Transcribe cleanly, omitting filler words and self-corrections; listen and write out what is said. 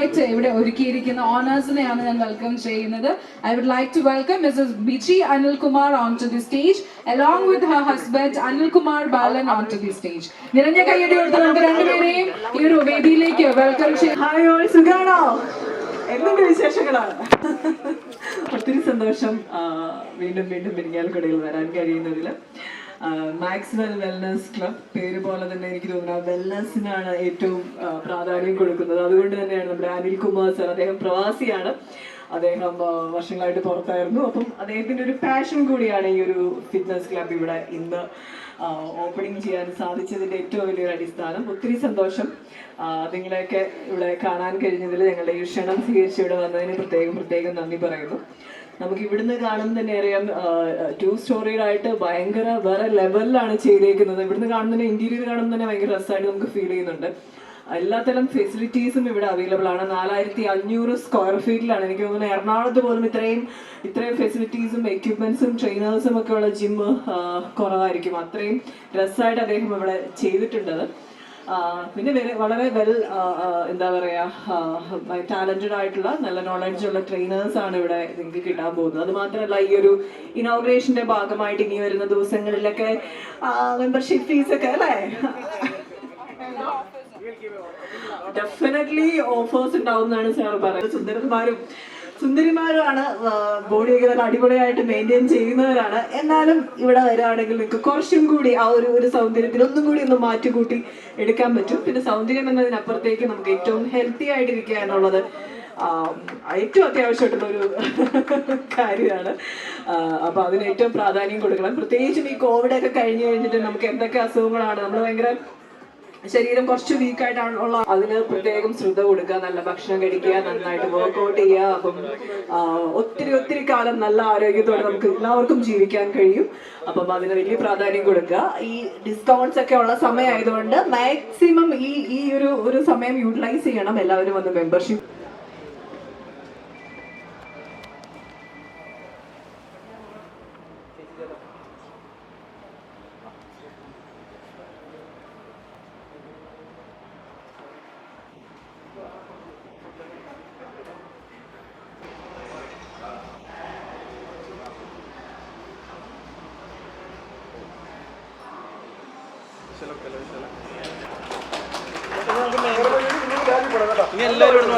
ആയിട്ട് ഇവിടെ ഒരുക്കിയിരിക്കുന്ന ഓണേഴ്സിനെയാണ് ഞാൻ വെൽക്കം ചെയ്യുന്നത്. I would like to welcome Mrs. Bichi Anilkumar onto the stage along with her husband Anilkumar Balan onto the stage. നിറഞ്ഞ കയ്യടി കൊടുത്ത് നമുക്ക് രണ്ടുപേരെയും ഈ ഒരു വേദിയിലേക്ക് വെൽക്കം ചെയ്യാം. ഹായ് ഓൾ, സുഖാണോ? എന്തുണ്ട് വിശേഷങ്ങളാണ്? ഒത്തിരി സന്തോഷം വീണ്ടും വീണ്ടും പെരിങ്ങാൽക്കുടയിൽ വരാൻ കഴിയുന്നതിൽ. മാക്സ്വെൽ വെൽനസ് ക്ലബ് പേര് പോലെ തന്നെ എനിക്ക് തോന്നുന്നു വെൽനസിനാണ് ഏറ്റവും പ്രാധാന്യം കൊടുക്കുന്നത്. അതുകൊണ്ട് തന്നെയാണ് നമ്മുടെ അനിൽകുമാർ സർ, അദ്ദേഹം പ്രവാസിയാണ്, അദ്ദേഹം വർഷങ്ങളായിട്ട് പുറത്തായിരുന്നു. അപ്പം അദ്ദേഹത്തിൻ്റെ ഒരു പാഷൻ കൂടിയാണ് ഈ ഒരു ഫിറ്റ്നസ് ക്ലബ് ഇവിടെ ഇന്ന് ഓപ്പണിംഗ് ചെയ്യാൻ സാധിച്ചതിൻ്റെ ഏറ്റവും വലിയൊരു അടിസ്ഥാനം. ഒത്തിരി സന്തോഷം നിങ്ങളെയൊക്കെ ഇവിടെ കാണാൻ കഴിഞ്ഞതിൽ, ഞങ്ങളുടെ ഈ ക്ഷണം സ്വീകരിച്ച് ഇവിടെ വന്നതിന് പ്രത്യേകം നന്ദി പറയുന്നു. നമുക്ക് ഇവിടുന്ന് കാണുമ്പോൾ തന്നെ അറിയാം, 2 സ്റ്റോറിയിലായിട്ട് ഭയങ്കര വേറെ ലെവലിലാണ് ചെയ്തേക്കുന്നത്. ഇവിടുന്ന് കാണുന്നതിന് ഇന്റീരിയർ കാണുമ്പോൾ തന്നെ ഭയങ്കര രസമായിട്ട് നമുക്ക് ഫീൽ ചെയ്യുന്നുണ്ട്. എല്ലാത്തരം ഫെസിലിറ്റീസും ഇവിടെ അവൈലബിൾ ആണ്. 4500 സ്ക്വയർ ഫീറ്റിലാണ്. എനിക്ക് തോന്നുന്നു എറണാകുളത്ത് പോലും ഇത്രയും ഫെസിലിറ്റീസും എക്യുപ്മെന്റ്സും ട്രെയിനേഴ്സും ഒക്കെ ഉള്ള ജിമ്മ് കുറവായിരിക്കും. അത്രയും രസമായിട്ട് അദ്ദേഹം ഇവിടെ ചെയ്തിട്ടുണ്ടത്. പിന്നെ വളരെ എന്താ പറയാ, ടാലന്റഡ് ആയിട്ടുള്ള നല്ല നോളജ് ഉള്ള ട്രെയിനേഴ്സ് ആണ് ഇവിടെ നിങ്ങൾക്ക് കിട്ടാൻ പോകുന്നത്. അത് മാത്രമല്ല, ഈ ഒരു ഇനോഗ്രേഷന്റെ ഭാഗമായിട്ട് ഇനി വരുന്ന ദിവസങ്ങളിലൊക്കെ മെമ്പർഷിപ്പ് ഫീസ് ഒക്കെ അല്ലേ, ഡെഫിനറ്റ്ലി ഓഫേഴ്സ് ഉണ്ടാവും എന്നാണ് സാർ പറയുന്നത്. സുന്ദരിമാരുമാണ്, ബോഡിയൊക്കെ നല്ല അടിപൊളിയായിട്ട് മെയിൻറ്റെയിൻ ചെയ്യുന്നവരാണ്. എന്നാലും ഇവിടെ വരികയാണെങ്കിൽ നിങ്ങൾക്ക് കുറച്ചും കൂടി ആ ഒരു സൗന്ദര്യത്തിൽ ഒന്നും കൂടി ഒന്ന് മാറ്റിക്കൂട്ടി എടുക്കാൻ പറ്റും. പിന്നെ സൗന്ദര്യം എന്നതിനപ്പുറത്തേക്ക് നമുക്ക് ഏറ്റവും ഹെൽത്തി ആയിട്ടിരിക്കുക എന്നുള്ളത് ഏറ്റവും അത്യാവശ്യമായിട്ടുള്ള ഒരു കാര്യമാണ്. അപ്പൊ അതിന് ഏറ്റവും പ്രാധാന്യം കൊടുക്കണം. പ്രത്യേകിച്ചും ഈ കോവിഡ് ഒക്കെ കഴിഞ്ഞ് കഴിഞ്ഞിട്ട് നമുക്ക് എന്തൊക്കെ അസുഖങ്ങളാണ്, നമ്മൾ ഭയങ്കര ശരീരം കുറച്ച് വീക്കായിട്ടാണുള്ള, അതിന് പ്രത്യേകം ശ്രദ്ധ കൊടുക്കുക, നല്ല ഭക്ഷണം കഴിക്കുക, നന്നായിട്ട് വർക്ക്ഔട്ട് ചെയ്യുക. അപ്പം ഒത്തിരി കാലം നല്ല ആരോഗ്യത്തോടെ നമുക്ക് എല്ലാവർക്കും ജീവിക്കാൻ കഴിയും. അപ്പം അതിന് വലിയ പ്രാധാന്യം കൊടുക്കുക. ഈ ഡിസ്കൗണ്ട്സ് ഒക്കെ ഉള്ള സമയമായതുകൊണ്ട് മാക്സിമം ഈ ഒരു സമയം യൂട്ടിലൈസ് ചെയ്യണം. എല്ലാവരും വന്ന് മെമ്പർഷിപ്പ് എല്ലാവരും